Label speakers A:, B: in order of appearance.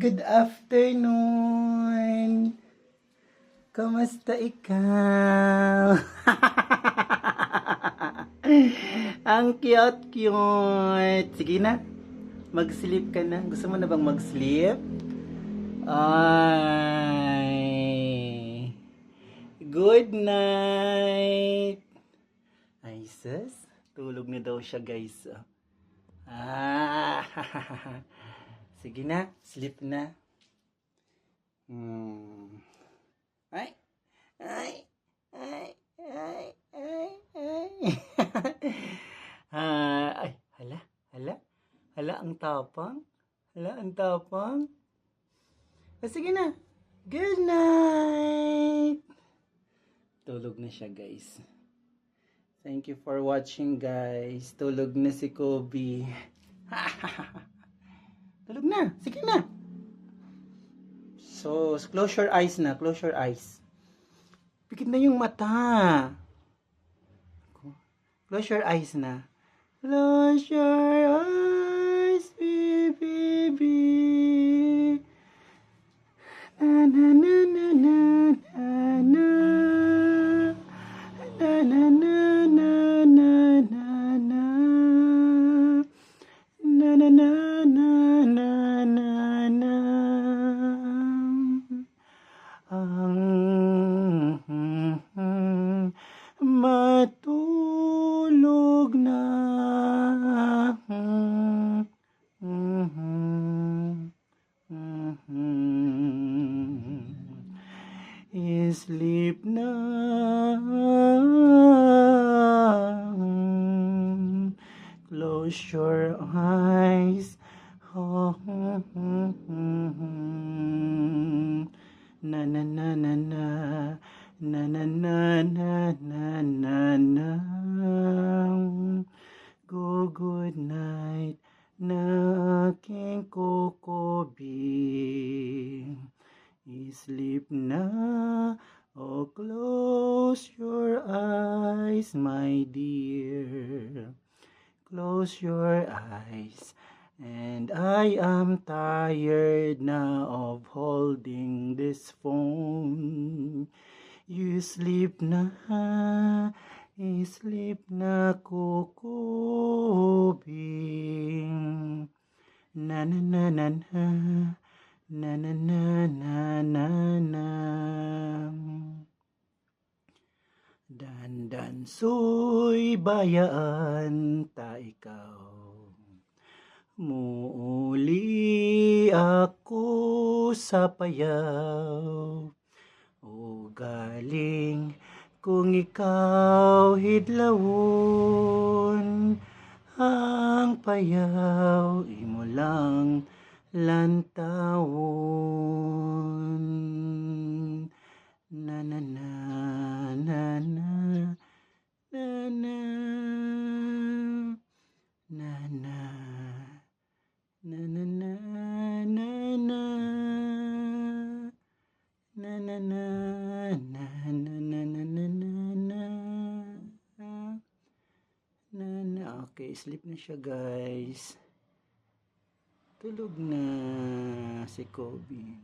A: Good afternoon. Kamusta ikaw? Ang cute-cute. Sige na. Mag-sleep ka na. Gusto mo na bang mag-sleep? Ay. Good night. Ay, sus. Tulog na daw siya, guys. Ah. Sige na. Sleep na. Ay. Ay. Ay. Ay. Ay. Ay. Ay. Hala. Hala. Hala, ang tapang. Hala, ang tapang. Sige na. Good night. Tulog na siya, guys. Thank you for watching, guys. Tulog na si Kobe. Tulog na. Sige na. So, close your eyes na. Close your eyes. Pikit na yung mata. Close your eyes na. Close your eyes, baby. Na na na na na na na. Na na na na na na na. Na na na na na na na. Matulog na. Sleep na. Close your eyes. Na na na na na. Na na na na na na na. Good night na aking Kokobi. Sleep na. Oh, close your eyes, my dear. Close your eyes. And I am tired now of holding this phone. You sleep na, Kokobi. Na na na na na, na na na na na na. Dandan so'y bayaan ta ikaw. Muuli ako sa payaw. O galing kung ikaw hidlawon. Ang payaw imo lang lantawon. Na na na na na na na na na na na na na na na na na na na. Okay, sleep na siya, guys. Tulog na si Kobe.